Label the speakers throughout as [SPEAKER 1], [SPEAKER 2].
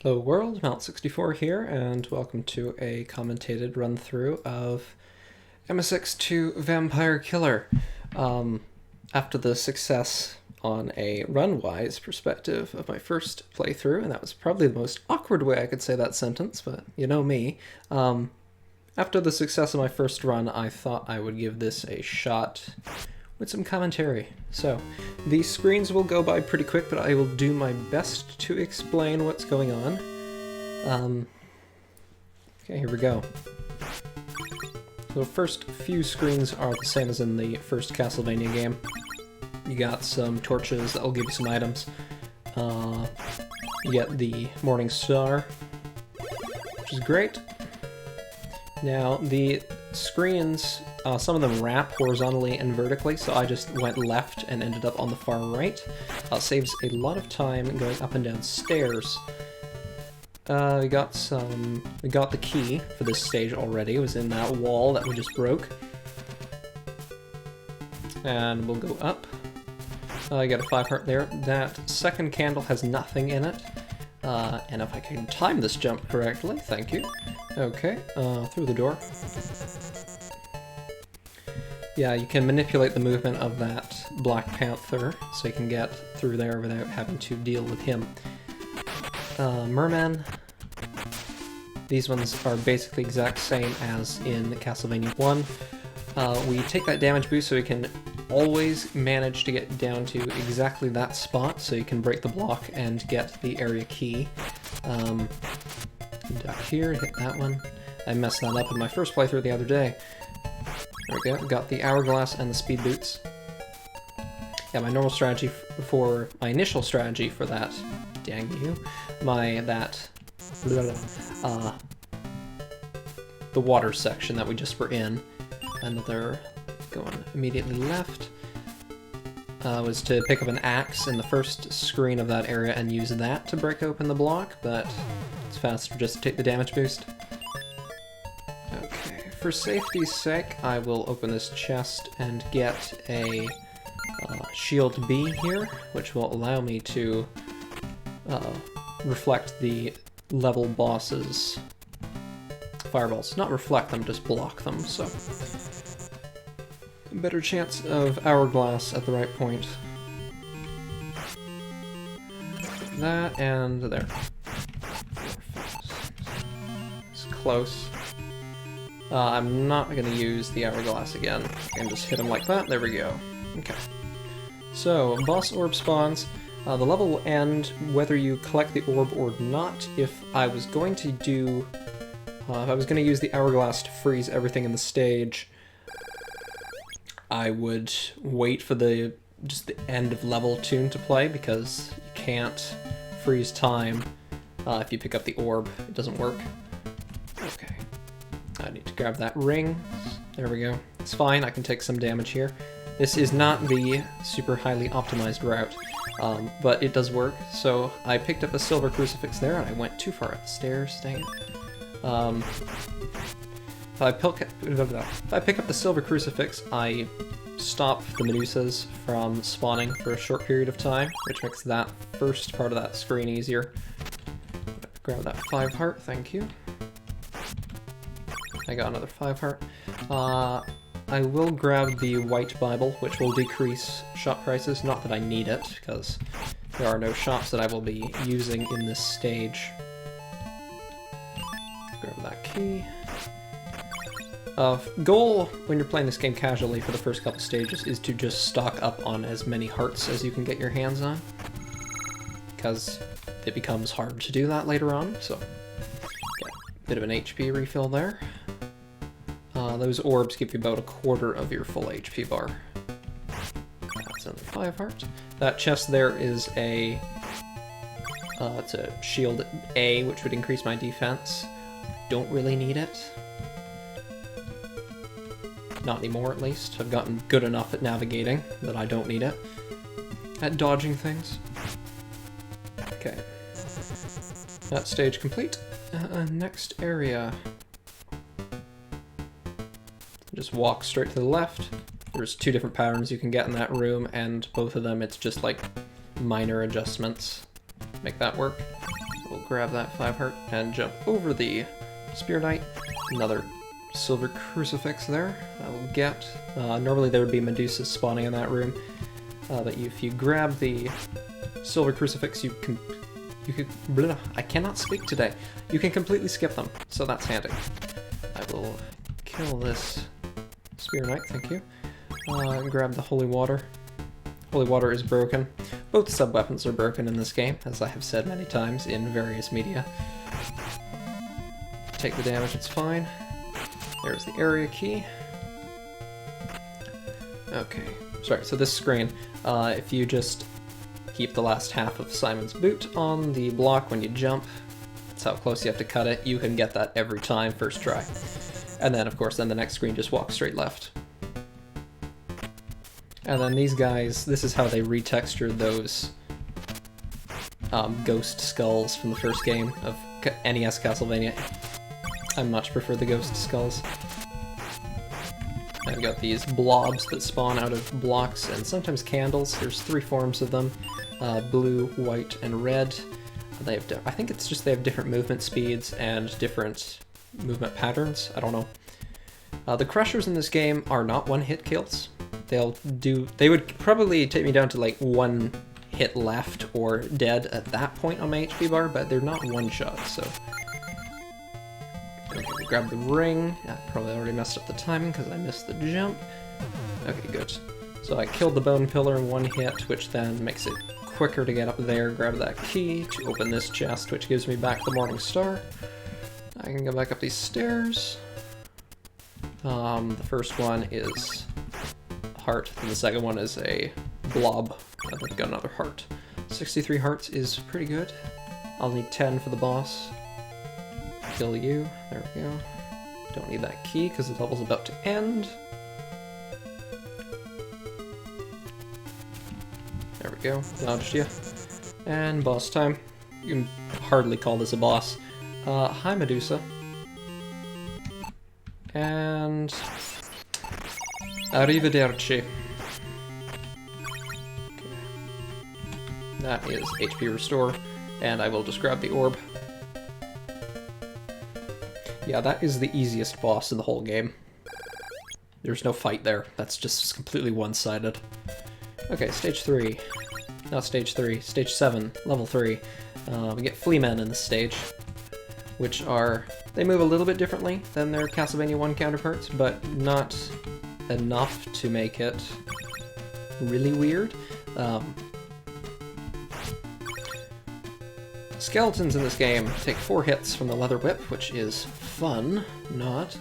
[SPEAKER 1] Hello world, MSX2 here, and welcome to a commentated run-through of MSX2 Vampire Killer. After the success on a run-wise perspective of my first playthrough, and that was probably the most awkward way I could say that sentence, but you know me. After the success of my first run, I thought I would give this a shot with some commentary. So, the screens will go by pretty quick, but I will do my best to explain what's going on. Okay, here we go. So the first few screens are the same as in the first Castlevania game. You got some torches that will give you some items. You get the Morning Star, which is great. Now, the screens, some of them wrap horizontally and vertically, so I just went left and ended up on the far right. Saves a lot of time going up and down stairs. We got the key for this stage already. It was in that wall that we just broke. And we'll go up. I got a 5 heart there. That second candle has nothing in it. And if I can time this jump correctly, thank you. Okay, through the door. Yeah, you can manipulate the movement of that Black Panther, so you can get through there without having to deal with him. Merman. These ones are basically exact same as in Castlevania 1. We take that damage boost so we can always manage to get down to exactly that spot, so you can break the block and get the area key. Duck here, hit that one. I messed that up in my first playthrough the other day. There we go, got the hourglass and the speed boots. Yeah, my normal strategy my initial strategy for that, dang you, the water section that we just were in, another going immediately left, was to pick up an axe in the first screen of that area and use that to break open the block, but it's faster just to take the damage boost. Okay, for safety's sake, I will open this chest and get a shield B here, which will allow me to reflect the level bosses' fireballs. Not reflect them, just block them, so a better chance of hourglass at the right point. That and there. It's close. I'm not going to use the hourglass again. I can just hit him like that. There we go. Okay. So, boss orb spawns. The level will end whether you collect the orb or not. If I was going to use the hourglass to freeze everything in the stage, I would wait for just the end of level tune to play, because you can't freeze time if you pick up the orb. It doesn't work. Okay. I need to grab that ring. There we go. It's fine, I can take some damage here. This is not the super highly optimized route, but it does work. So I picked up a silver crucifix there, and I went too far up the stairs, dang it. If I pick up the silver crucifix, I stop the Medusas from spawning for a short period of time, which makes that first part of that screen easier. Grab that 5 heart, thank you. I got another 5 heart. I will grab the White Bible, which will decrease shop prices. Not that I need it, because there are no shops that I will be using in this stage. Grab that key. Goal when you're playing this game casually for the first couple stages is to just stock up on as many hearts as you can get your hands on, because it becomes hard to do that later on, so get a bit of an HP refill there. Those orbs give you about 1/4 of your full HP bar. That's another 5 heart. That chest there is it's a shield A, which would increase my defense. Don't really need it. Not anymore, at least. I've gotten good enough at navigating that I don't need it. At dodging things. Okay. That stage complete. Next area. Just walk straight to the left. There's 2 different patterns you can get in that room, and both of them it's just like minor adjustments. Make that work. We'll grab that 5 heart and jump over the Spear Knight. Another silver crucifix there. I will get. Normally there would be Medusas spawning in that room, but if you grab the silver crucifix, you can. I cannot speak today. You can completely skip them, so that's handy. I will kill this Spear Knight, thank you. Grab the Holy Water. Holy Water is broken. Both sub-weapons are broken in this game, as I have said many times in various media. Take the damage, it's fine. There's the area key. Okay, sorry, so this screen, if you just keep the last half of Simon's boot on the block when you jump, that's how close you have to cut it, you can get that every time, first try. And then, of course, then the next screen just walks straight left. And then these guys, this is how they retextured those ghost skulls from the first game of NES Castlevania. I much prefer the ghost skulls. I've got these blobs that spawn out of blocks and sometimes candles. There's 3 forms of them, blue, white, and red. They have, I think it's just they have different movement speeds and different movement patterns. I don't know. The crushers in this game are not one-hit kills. They would probably take me down to like 1 hit left or dead at that point on my HP bar, but they're not one-shot, so. Okay, we'll grab the ring. I probably already messed up the timing because I missed the jump. Okay, good. So I killed the bone pillar in 1 hit, which then makes it quicker to get up there. Grab that key to open this chest, which gives me back the Morning Star. I can go back up these stairs. The first one is a heart, and the second one is a blob. I think I got another heart. 63 hearts is pretty good. I'll need 10 for the boss. Kill you. There we go. Don't need that key because the level's about to end. There we go. Dodged you. And boss time. You can hardly call this a boss. Hi, Medusa. And arrivederci. Okay. That is HP restore, and I will just grab the orb. Yeah, that is the easiest boss in the whole game. There's no fight there. That's just completely one-sided. Okay, stage 3. Not stage 3. Stage 7. Level 3. We get flea men in this stage, which are... They move a little bit differently than their Castlevania 1 counterparts, but not enough to make it really weird. Skeletons in this game take 4 hits from the leather whip, which is fun, not.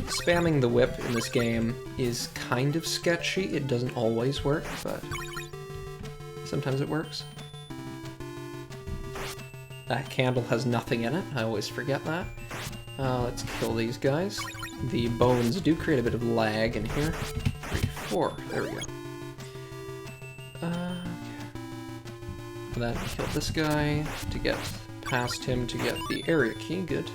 [SPEAKER 1] Spamming the whip in this game is kind of sketchy. It doesn't always work, but sometimes it works. That candle has nothing in it. I always forget that. Let's kill these guys. The bones do create a bit of lag in here. 3, 4. There we go. Okay. Then kill this guy to get past him to get the area key. Good.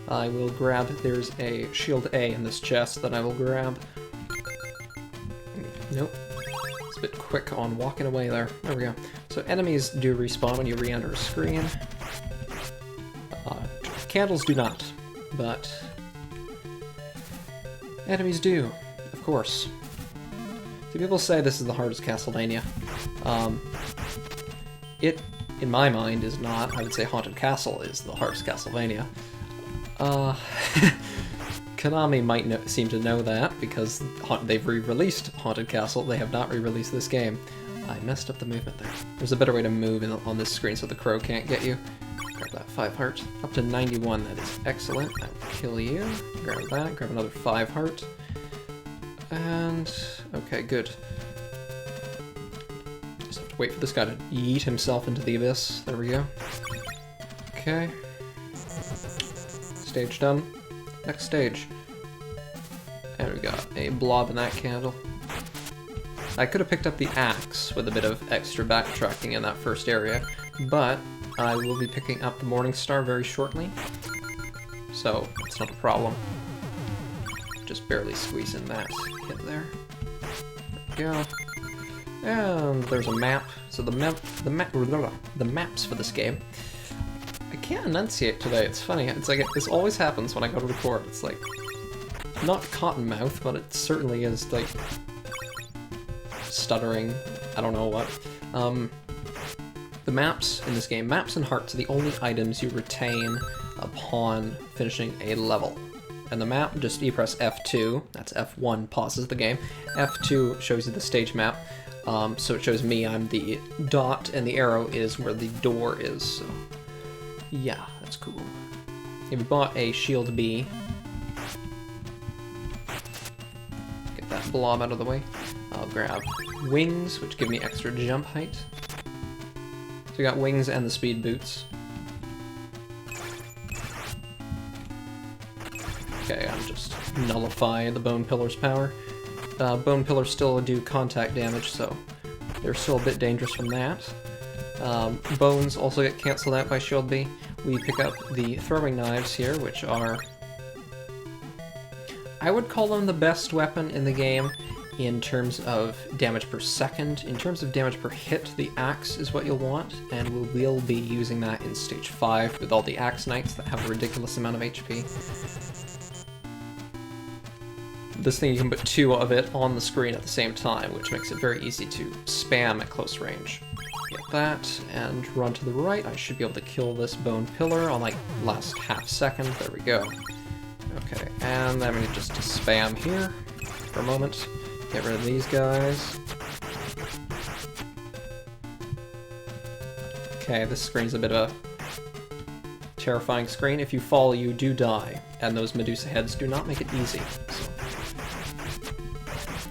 [SPEAKER 1] I will grab... There's a shield A in this chest that I will grab. Nope. It's a bit quick on walking away there. There we go. So enemies do respawn when you re-enter a screen. Candles do not, but enemies do, of course. So people say this is the hardest Castlevania. It, in my mind, is not. I would say Haunted Castle is the hardest Castlevania. Konami might seem to know that because they've re-released Haunted Castle. They have not re-released this game. I messed up the movement there. There's a better way to move on this screen so the crow can't get you. Grab that 5 heart. Up to 91, that is excellent. I will kill you. Grab that, grab another 5 heart. And... okay, good. Just have to wait for this guy to yeet himself into the abyss. There we go. Okay. Stage done. Next stage. And we got a blob in that candle. I could have picked up the axe with a bit of extra backtracking in that first area, but I will be picking up the Morning Star very shortly, so it's not a problem. Just barely squeeze in that hit there. There we go. And there's a map. So the maps for this game. I can't enunciate today. It's funny. It's like this always happens when I go to record. It's like not cotton mouth, but it certainly is like stuttering. I don't know what. The maps in this game, maps and hearts, are the only items you retain upon finishing a level. And the map, just you press F2, that's F1 pauses the game, F2 shows you the stage map, so it shows me, I'm the dot, and the arrow is where the door is, so yeah, that's cool. If you bought a shield B, get that blob out of the way, I'll grab wings, which give me extra jump height. So we got wings and the speed boots. Okay, I'm just nullifying the bone pillar's power. Bone pillars still do contact damage, so they're still a bit dangerous from that. Bones also get cancelled out by shield B. We pick up the throwing knives here, which are... I would call them the best weapon in the game in terms of damage per second. In terms of damage per hit, the axe is what you'll want, and we will be using that in Stage 5 with all the axe knights that have a ridiculous amount of HP. This thing, you can put 2 of it on the screen at the same time, which makes it very easy to spam at close range. Get that, and run to the right. I should be able to kill this bone pillar on like last half second. There we go. Okay, and then we need just to spam here for a moment. Get rid of these guys. Okay, this screen's a bit of a terrifying screen. If you fall, you do die, and those Medusa heads do not make it easy. So.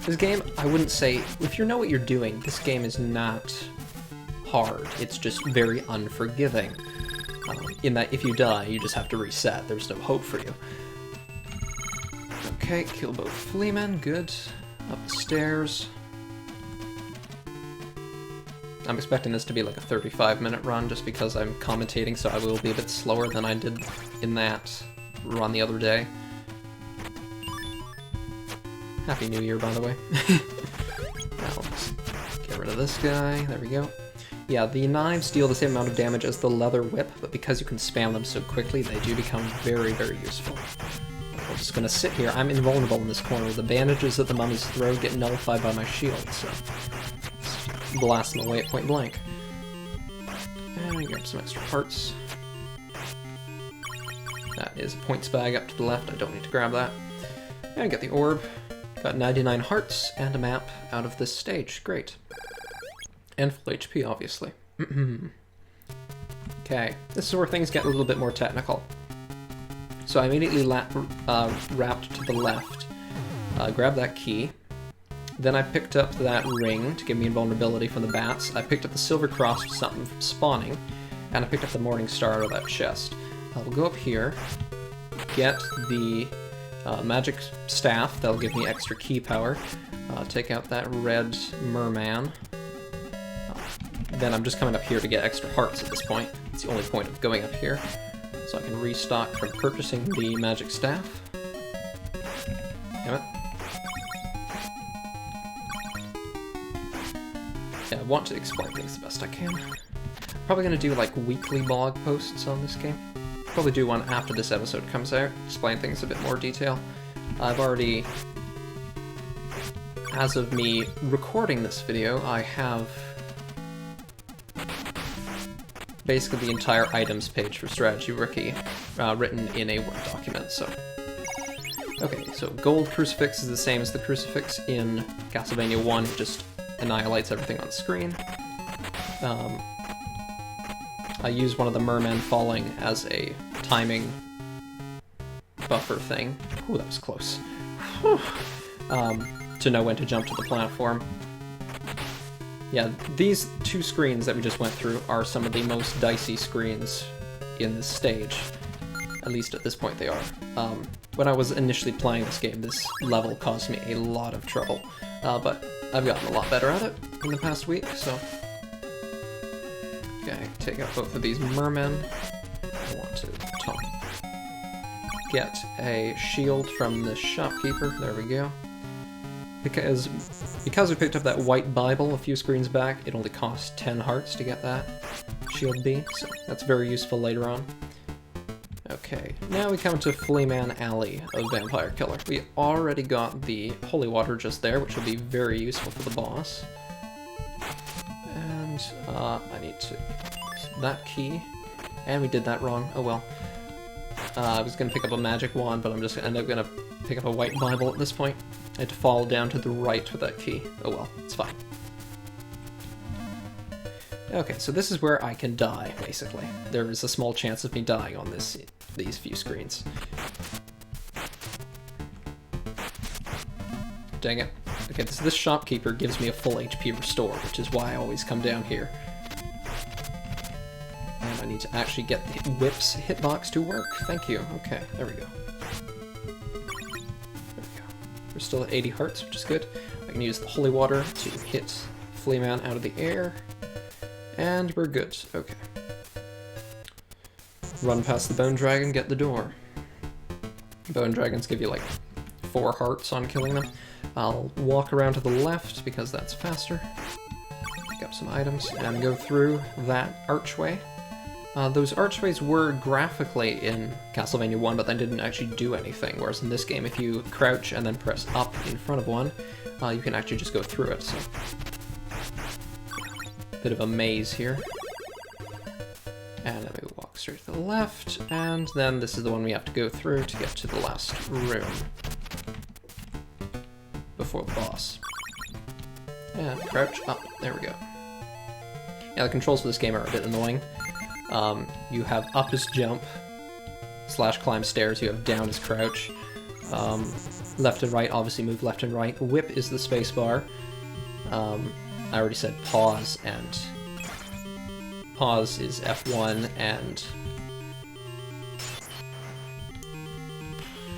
[SPEAKER 1] This game, I wouldn't say, if you know what you're doing, this game is not hard. It's just very unforgiving. In that if you die, you just have to reset. There's no hope for you. Okay, kill both fleamen, good. Up the stairs. I'm expecting this to be like a 35-minute run just because I'm commentating, so I will be a bit slower than I did in that run the other day. Happy New Year, by the way. Now let's get rid of this guy. There we go. Yeah, the knives deal the same amount of damage as the leather whip, but because you can spam them so quickly, they do become very, very useful. I'm just gonna sit here. I'm invulnerable in this corner. The bandages that the mummies throw get nullified by my shield, so blast them away at point blank. And grab some extra hearts. That is a points bag up to the left. I don't need to grab that. And get the orb. Got 99 hearts and a map out of this stage. Great. And full HP, obviously. Okay, this is where things get a little bit more technical. So I immediately wrapped to the left, grabbed that key, then I picked up that ring to give me invulnerability from the bats, I picked up the silver cross to stop them from spawning, and I picked up the morning star out of that chest. We'll go up here, get the magic staff, that'll give me extra key power, take out that red merman. Then I'm just coming up here to get extra hearts at this point. It's the only point of going up here. So I can restock from purchasing the magic staff. Damn it. Yeah, I want to explain things the best I can. Probably gonna do like weekly blog posts on this game. Probably do one after this episode comes out, explain things in a bit more detail. I've already, as of me recording this video, I have basically the entire items page for Strategy Rookie written in a Word document, so. Okay, so gold crucifix is the same as the crucifix in Castlevania 1, it just annihilates everything on the screen. I use one of the mermen falling as a timing buffer thing. Ooh, that was close. To know when to jump to the platform. Yeah, these 2 screens that we just went through are some of the most dicey screens in this stage. At least at this point they are. When I was initially playing this game, this level caused me a lot of trouble. But I've gotten a lot better at it in the past week, so... Okay, take out both of these mermen. I want to get a shield from the shopkeeper. There we go. Because Because we picked up that white Bible a few screens back, it only cost 10 hearts to get that shield B, so that's very useful later on. Okay, now we come to Fleaman Alley of Vampire Killer. We already got the holy water just there, which will be very useful for the boss. And I need to... that key. And we did that wrong. Oh well. I was going to pick up a magic wand, but I'm just end up going to pick up a white Bible at this point. I had to fall down to the right with that key. Oh well, it's fine. Okay, so this is where I can die, basically. There is a small chance of me dying on these few screens. Dang it. Okay, so this shopkeeper gives me a full HP restore, which is why I always come down here. And I need to actually get the whip's hitbox to work. Thank you. Okay, there we go. There we go. We're still at 80 hearts, which is good. I can use the holy water to hit Fleaman out of the air. And we're good. Okay. Run past the Bone Dragon, get the door. Bone Dragons give you like 4 hearts on killing them. I'll walk around to the left because that's faster. Pick up some items and go through that archway. Those archways were graphically in Castlevania 1, but they didn't actually do anything, whereas in this game, if you crouch and then press up in front of one, you can actually just go through it, so... Bit of a maze here. And then we walk straight to the left, and then this is the one we have to go through to get to the last room. Before the boss. And crouch up, there we go. Yeah, the controls for this game are a bit annoying. You have up is jump, slash climb stairs, you have down is crouch. Left and right, obviously move left and right. Whip is the space bar. I already said pause, and pause is F1, and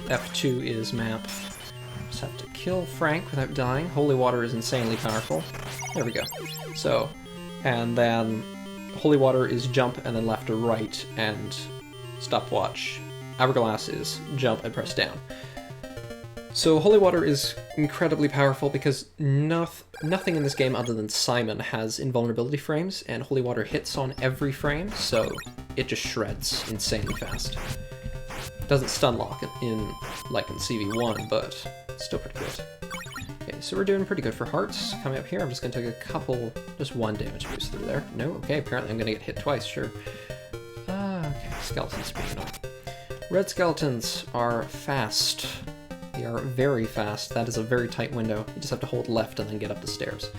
[SPEAKER 1] F2 is map. Just have to kill Frank without dying. Holy water is insanely powerful. There we go. So, and then holy water is jump and then left or right, and stopwatch. Hourglass is jump and press down. So holy water is incredibly powerful because nothing in this game other than Simon has invulnerability frames, and holy water hits on every frame, so it just shreds insanely fast. It doesn't stun lock like in CV1, but it's still pretty good. Okay, so we're doing pretty good for hearts. Coming up here, I'm just going to take a couple, just 1 damage boost through there. No? Okay, apparently I'm going to get hit twice, sure. Okay, skeletons being annoying. Red skeletons are fast. They are very fast. That is a very tight window. You just have to hold left and then get up the stairs.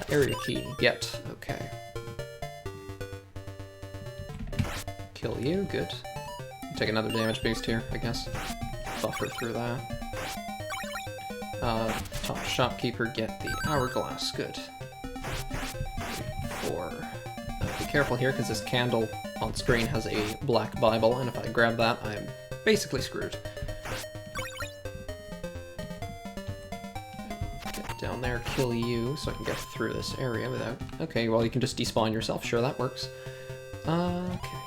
[SPEAKER 1] Area key, get. Okay. Kill you, good. Take another damage boost here, I guess. Buffer through that. Top shopkeeper, get the hourglass, good. 4. Be careful here, because this candle on screen has a black Bible, and if I grab that, I'm basically screwed. Down there, kill you, so I can get through this area without... Okay, well, you can just despawn yourself. Sure, that works. Okay.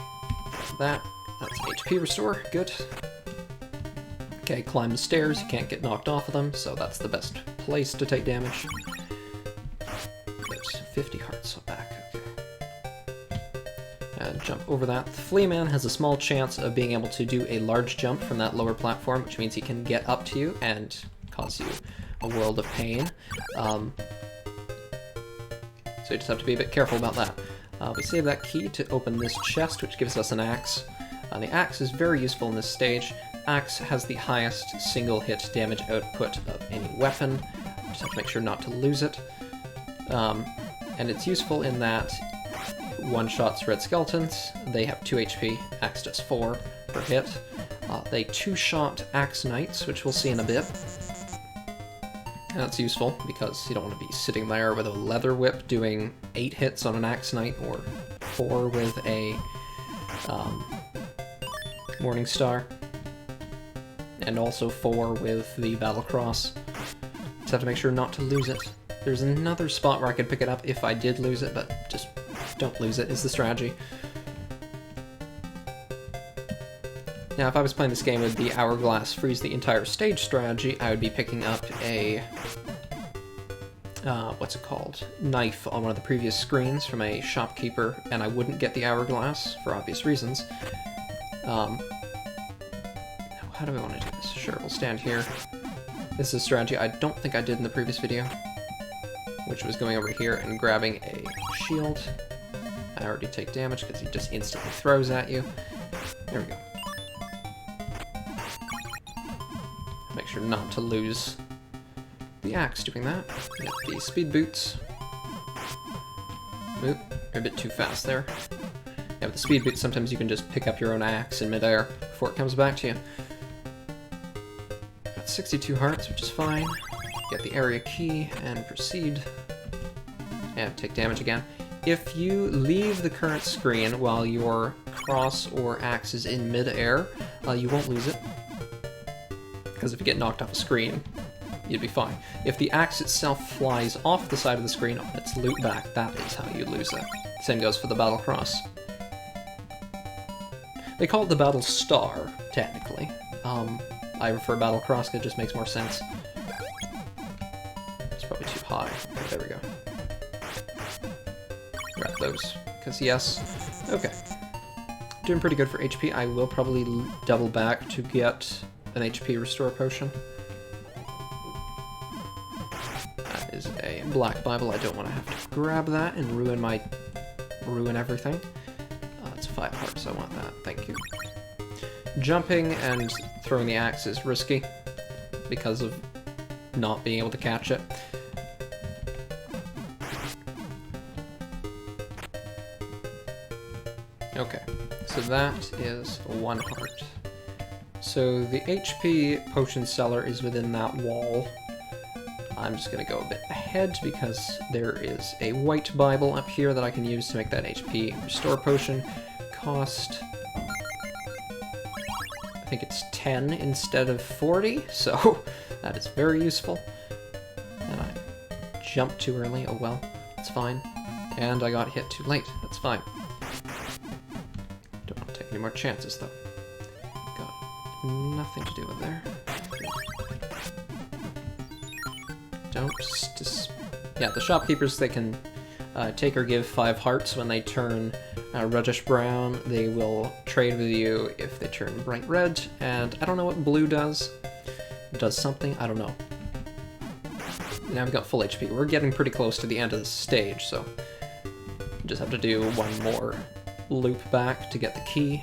[SPEAKER 1] That's HP restore. Good. Okay, climb the stairs. You can't get knocked off of them, so that's the best place to take damage. Good. 50 hearts, so back. Okay. And jump over that. The Fleaman has a small chance of being able to do a large jump from that lower platform, which means he can get up to you and cause you a world of pain. So you just have to be a bit careful about that. We save that key to open this chest, which gives us an axe. The axe is very useful in this stage. Axe has the highest single hit damage output of any weapon. You just have to make sure not to lose it. And it's useful in that one-shots red skeletons. They have 2 HP. Axe does 4 per hit. They 2-shot axe knights, which we'll see in a bit. And that's useful because you don't want to be sitting there with a leather whip doing 8 hits on an axe knight, or 4 with a Morning Star, and also 4 with the Battle Cross. Just have to make sure not to lose it. There's another spot where I could pick it up if I did lose it, but just don't lose it is the strategy. Now, if I was playing this game with the Hourglass freeze the entire stage strategy, I would be picking up a what's it called, knife on one of the previous screens from a shopkeeper, and I wouldn't get the hourglass for obvious reasons. How do we want to do this? Sure, we'll stand here. This is a strategy I don't think I did in the previous video, which was going over here and grabbing a shield. I already take damage because he just instantly throws at you. There we go. Make sure not to lose the axe doing that. Get the speed boots. Oop, you're a bit too fast there. Yeah, with the speed boots, sometimes you can just pick up your own axe in midair before it comes back to you. Got 62 hearts, which is fine. Get the area key and proceed. And take damage again. If you leave the current screen while your cross or axe is in midair, you won't lose it. Because if you get knocked off a screen, you'd be fine. If the axe itself flies off the side of the screen on its loop back, that is how you lose it. Same goes for the battle cross. They call it the battle star, technically. I prefer battle cross because it just makes more sense. It's probably too high. Okay, there we go. Grab those, because yes. Okay. Doing pretty good for HP. I will probably double back to get an HP restore potion. That is a black Bible. I don't want to have to grab that and ruin everything. It's 5 hearts. I want that. Thank you. Jumping and throwing the axe is risky because of not being able to catch it. Okay, so that is 1 heart. So the HP potion cellar is within that wall. I'm just going to go a bit ahead because there is a white Bible up here that I can use to make that HP restore potion cost, I think it's 10 instead of 40, so that is very useful. And I jumped too early, oh well, it's fine. And I got hit too late, that's fine. Don't want to take any more chances though. Got nothing to do with there. Don't yeah, the shopkeepers, they can take or give 5 hearts when they turn reddish brown. They will trade with you if they turn bright red, and I don't know what blue does. It does something, I don't know. Now we've got full HP. We're getting pretty close to the end of this stage, so just have to do one more loop back to get the key.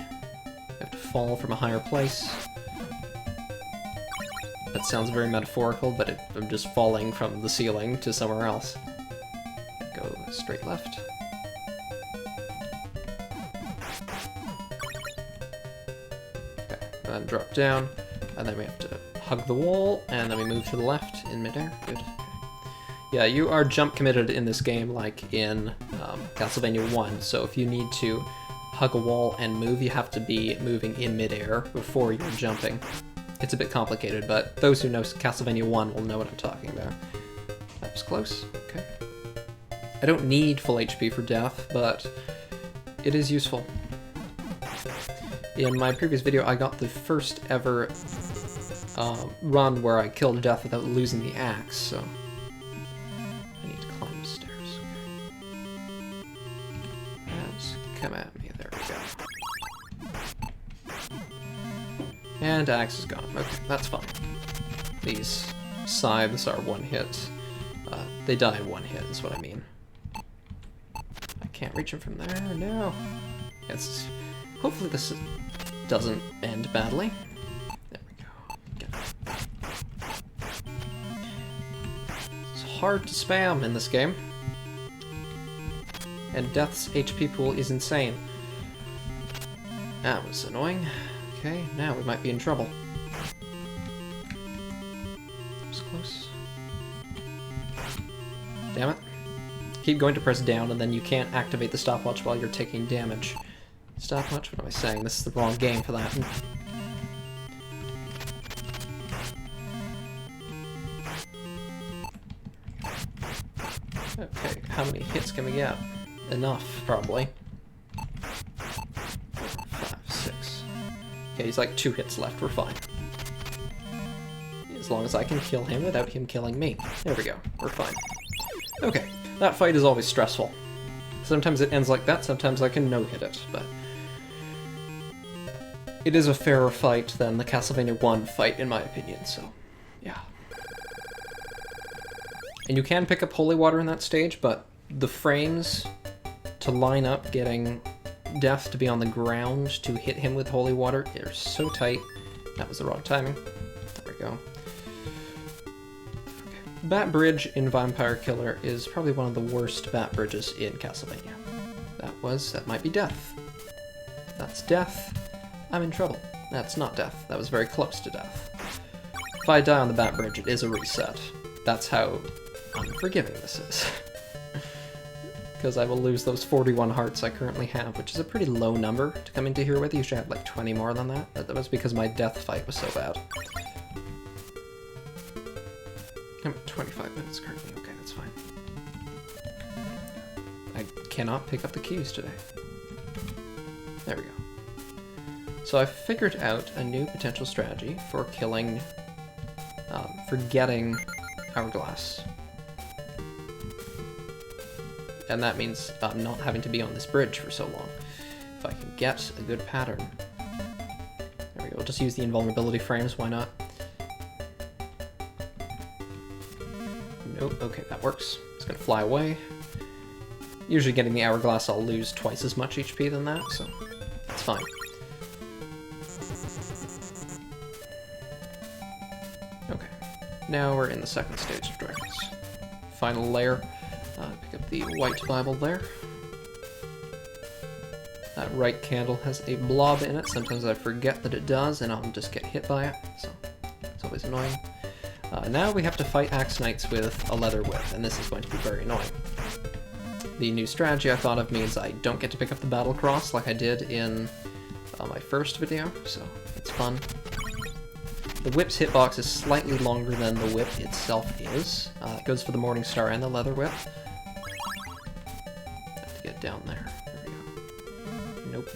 [SPEAKER 1] Have to fall from a higher place. That sounds very metaphorical, but I'm just falling from the ceiling to somewhere else. Go straight left. Okay, and drop down, and then we have to hug the wall, and then we move to the left in midair. Good. Okay. Yeah, you are jump committed in this game like in Castlevania 1, so if you need to hug a wall and move, you have to be moving in midair before you're jumping. It's a bit complicated, but those who know Castlevania 1 will know what I'm talking about. That was close. Okay. I don't need full HP for death, but it is useful. In my previous video, I got the first ever run where I killed death without losing the axe, so I need to climb the stairs. Okay. Let's come at me. There we go. And axe is gone. Okay, that's fine. These scythes are one hit. They die in one hit, is what I mean. I can't reach them from there. No. Yes. Hopefully this doesn't end badly. There we go. Get it. It's hard to spam in this game. And Death's HP pool is insane. That was annoying. Okay, now we might be in trouble. That was close. Damn it. Keep going to press down, and then you can't activate the stopwatch while you're taking damage. Stopwatch? What am I saying? This is the wrong game for that. Okay, how many hits can we get? Enough, probably. 5, 6. Okay, he's like 2 hits left, we're fine. As long as I can kill him without him killing me. There we go, we're fine. Okay, that fight is always stressful. Sometimes it ends like that, sometimes I can no-hit it, but... it is a fairer fight than the Castlevania 1 fight, in my opinion, so... yeah. And you can pick up holy water in that stage, but the frames to line up getting Death to be on the ground to hit him with holy water are so tight. That was the wrong timing. There we go. Okay. Bat Bridge in Vampire Killer is probably one of the worst bat bridges in Castlevania. That might be Death. If that's Death, I'm in trouble. That's not Death. That was very close to Death. If I die on the bat bridge, it is a reset. That's how unforgiving this is. Because I will lose those 41 hearts I currently have, which is a pretty low number to come into here with. You should have like 20 more than that. That was because my death fight was so bad. I'm at 25 minutes currently. Okay, that's fine. I cannot pick up the keys today. There we go. So I figured out a new potential strategy for killing, for getting Hourglass. And that means not having to be on this bridge for so long. If I can get a good pattern. There we go, we'll just use the invulnerability frames, why not? Nope, okay, that works. It's gonna fly away. Usually getting the Hourglass, I'll lose twice as much HP than that, so it's fine. Okay, now we're in the second stage of Dragons. Final layer. Pick up the white Bible there. That right candle has a blob in it. Sometimes I forget that it does, and I'll just get hit by it, so it's always annoying. Now we have to fight Axe Knights with a leather whip, and this is going to be very annoying. The new strategy I thought of means I don't get to pick up the battle cross like I did in my first video, so it's fun. The whip's hitbox is slightly longer than the whip itself is. It goes for the Morning Star and the leather whip. Have to get down there. There we go. Nope.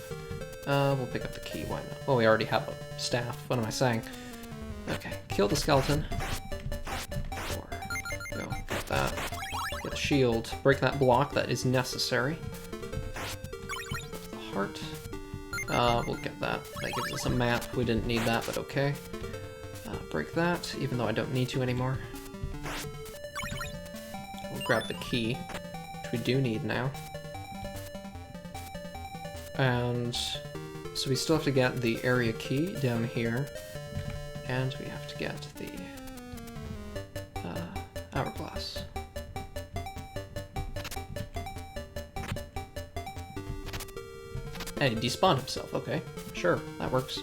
[SPEAKER 1] We'll pick up the key, why not? Oh, we already have a staff. What am I saying? Okay, kill the skeleton. Go, get that. Get a shield. Break that block, that is necessary. The heart. We'll get that. That gives us a map. We didn't need that, but okay. Break that, even though I don't need to anymore. We'll grab the key, which we do need now. And so we still have to get the area key down here, and we have to get the Hourglass. And he despawned himself, okay. Sure, that works.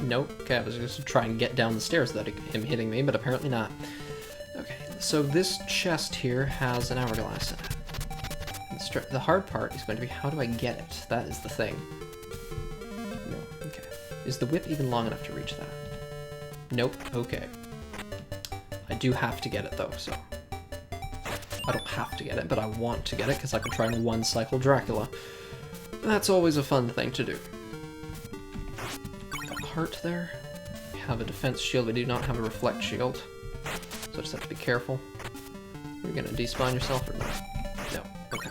[SPEAKER 1] Nope. Okay, I was just to try and get down the stairs without him hitting me, but apparently not. Okay, so this chest here has an Hourglass in it. And the hard part is going to be, how do I get it? That is the thing. No, okay. Is the whip even long enough to reach that? Nope, okay. I do have to get it though, so... I don't have to get it, but I want to get it, because I can try and one-cycle Dracula. That's always a fun thing to do. Heart there. We have a defense shield, we do not have a reflect shield. So I just have to be careful. You're gonna despawn yourself or not? No. Okay.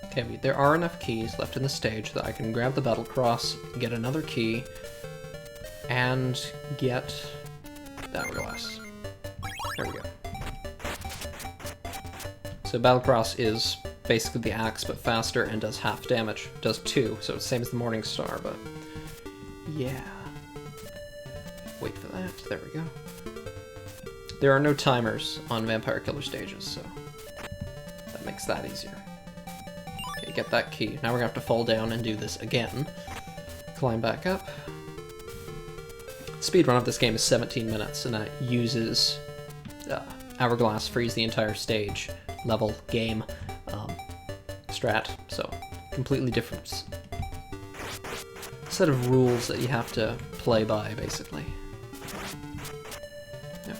[SPEAKER 1] Okay, there are enough keys left in the stage that I can grab the battle cross, get another key, and get the Hourglass. There we go. So battle cross is basically the axe, but faster and does half damage. Does 2, so it's the same as the Morning Star, but yeah. Wait for that. There we go. There are no timers on Vampire Killer stages, so that makes that easier. Okay, get that key. Now we're gonna have to fall down and do this again. Climb back up. Speedrun of this game is 17 minutes, and that uses Hourglass frees the entire stage, level, game, strat, so completely different set of rules that you have to play by, basically. Okay.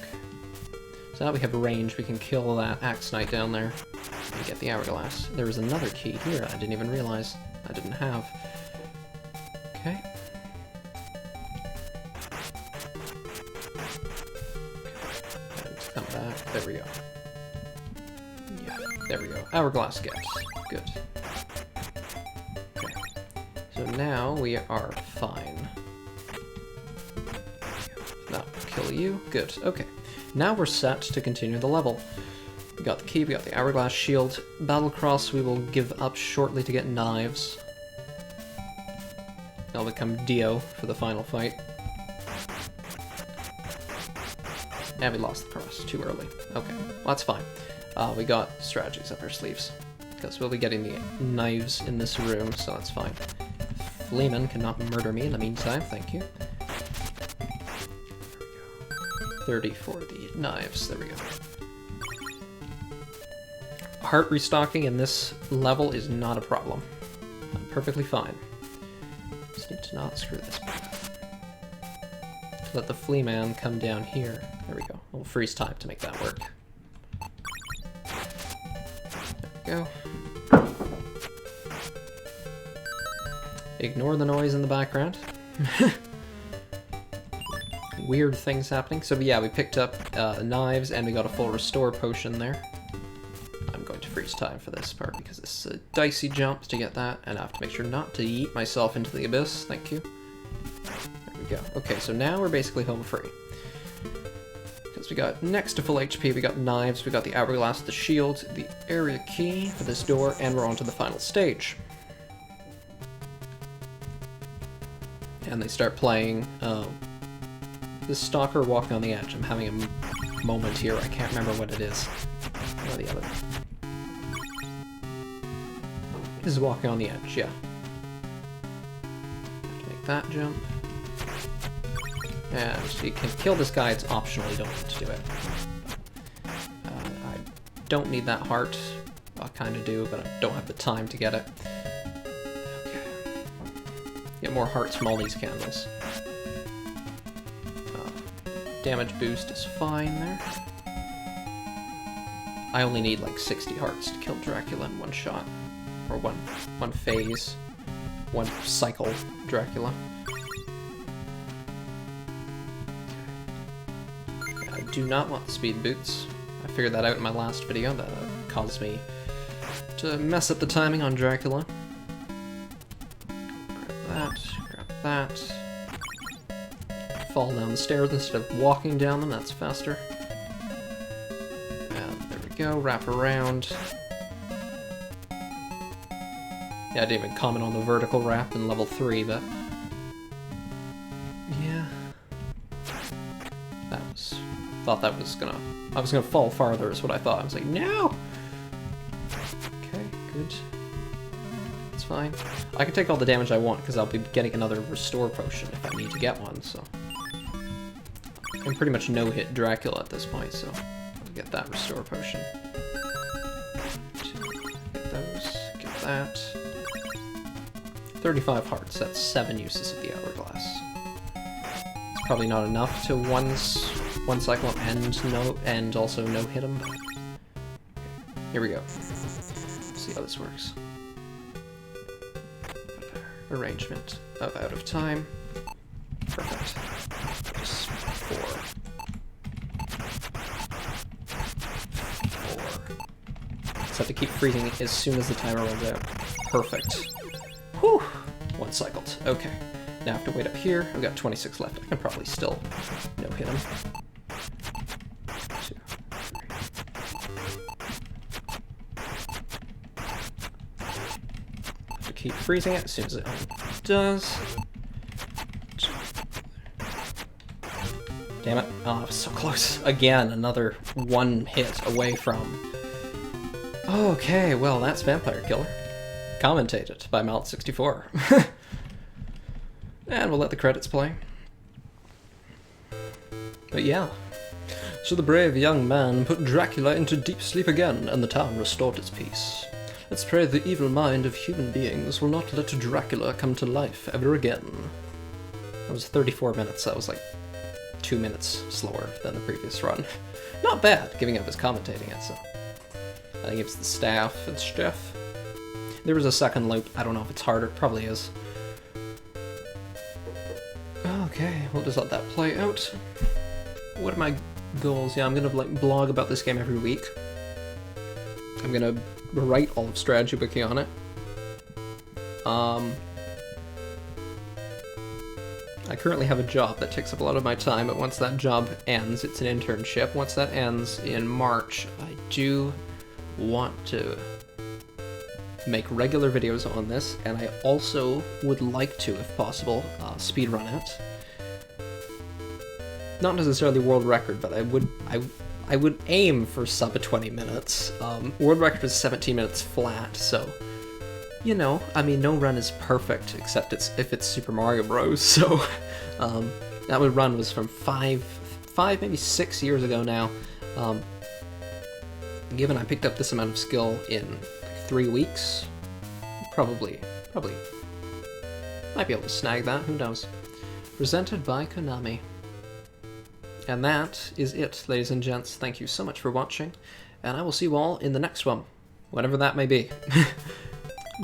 [SPEAKER 1] So now we have a range, we can kill that Axe Knight down there and get the Hourglass. There was another key here I didn't even realize I didn't have. Okay. There we go. Yeah, there we go. Hourglass gets. Good. Okay. So now we are fine. No, kill you. Good. Okay. Now we're set to continue the level. We got the key, we got the hourglass shield. Battlecross we will give up shortly to get knives. I'll become Dio for the final fight. And we lost the cross too early. Okay, well, that's fine. We got strategies up our sleeves. Because we'll be getting the knives in this room, so that's fine. Fleeman cannot murder me in the meantime, thank you. There we go. 30 for the knives, there we go. Heart restocking in this level is not a problem. I'm perfectly fine. Just need to not screw this up. Let the flea man come down here. There we go. We'll freeze time to make that work. There we go. Ignore the noise in the background. Weird things happening. So yeah, we picked up knives and we got a full restore potion there. I'm going to freeze time for this part because this is a dicey jump to get that, and I have to make sure not to yeet myself into the abyss. Thank you. There we go. Okay, so now we're basically home free. Because we got next to full HP, we got knives, we got the hourglass, the shield, the area key for this door, and we're on to the final stage. And they start playing this stalker walking on the edge. I'm having a moment here, I can't remember what it is. Or the other. This is walking on the edge, yeah. Have to make that jump. And you can kill this guy, it's optional, you don't need to do it. I don't need that heart. I kind of do, but I don't have the time to get it. Okay. Get more hearts from all these candles. Damage boost is fine there. I only need like 60 hearts to kill Dracula in one shot. Or one phase. One cycle Dracula. I do not want the speed boots. I figured that out in my last video. That caused me to mess up the timing on Dracula. Grab that. Fall down the stairs instead of walking down them, that's faster. And there we go, wrap around. Yeah, I didn't even comment on the vertical wrap in level 3, but... yeah. That was... thought that was gonna... I was gonna fall farther is what I thought. I was like, no! Okay, good. That's fine. I can take all the damage I want, because I'll be getting another restore potion if I need to get one, so... I can pretty much no-hit Dracula at this point, so I'll get that restore potion. Get those, get that. 35 hearts, that's 7 uses of the hourglass. It's probably not enough to one cycle and also no-hit him. Here we go. Let's see how this works. Arrangement of out of time. Perfect. Just 4. Just have to keep freezing as soon as the timer runs out. Perfect. Whew! 1 cycled. Okay. Now I have to wait up here. I've got 26 left. I can probably still no-hit him. 2, 3. Have to keep freezing it as soon as it does. Damn it. Oh, I was so close. Again, another 1 hit away from... Okay, well, that's Vampire Killer. Commentated by Malt64. And we'll let the credits play. But yeah. So the brave young man put Dracula into deep sleep again, and the town restored its peace. Let's pray the evil mind of human beings will not let Dracula come to life ever again. That was 34 minutes, that was like 2 minutes slower than the previous run. Not bad, giving up his commentating it, so... I think it's the staff and stuff. There was a second loop, I don't know if it's harder, it probably is. Okay, we'll just let that play out. What am I goals. Yeah, I'm gonna like blog about this game every week. I'm gonna write all of Strategy Wiki on it. I currently have a job that takes up a lot of my time, but once that job ends, it's an internship. Once that ends in March, I do want to make regular videos on this, and I also would like to, if possible, speedrun it. Not necessarily world record, but I would aim for sub 20 minutes. World record was 17 minutes flat, so you know, I mean, no run is perfect except if it's Super Mario Bros. So that run was from five, maybe 6 years ago now. Given I picked up this amount of skill in like 3 weeks, probably might be able to snag that. Who knows? Presented by Konami. And that is it, ladies and gents. Thank you so much for watching, and I will see you all in the next one, whatever that may be.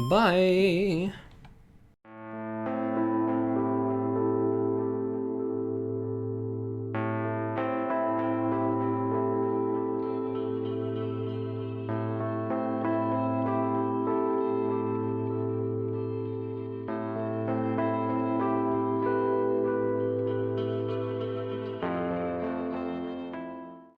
[SPEAKER 1] Bye!